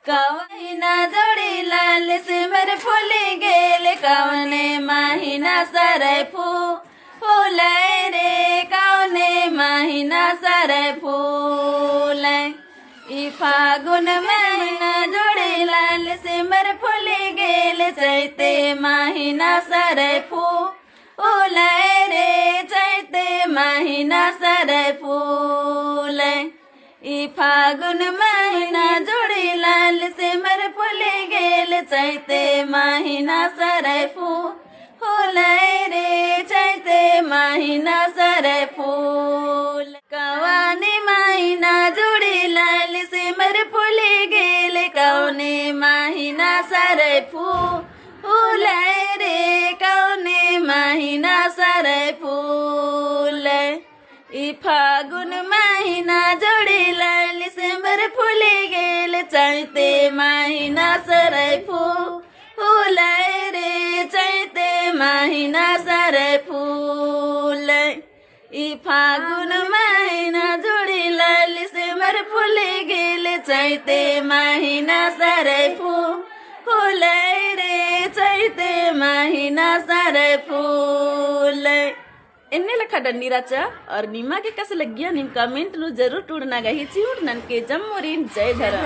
कवना जोड़ी लाल सिमर फूली गेल कवने महीना सरे फूल रे कवने महीना सरे फूल ई फागुन महीना जोड़ी लाल सिमर फूली गेल चैते महीना सरे फूल रे चैते महीना सरे फूल ई फागुन महीना जोड़ी लाल सिमर फूली गेल चैते महीना सरे फूल रे चैते महीना सरे फूल कवानी महीना जोड़ी लाल सिमर फूली गेल कौने महीना सरे फूल रे कौने महीना सरे फूल ई फागुन महीना जोड़ी लाल सिमर फूली गेल चैते महीना सरे फूल रे चैते महीना सरे फूल ई फागुन महीना जोड़ी लाल सिमर फूली गेल चैते महीना सरे फूल रे चैते महीना सरे फूल इन्ने लखा डंडी राचा और नीमा के कस लगिया नीम कमेंट नु जरूर टूटना गही चिउट नन के जम्मोरीन जय धरा।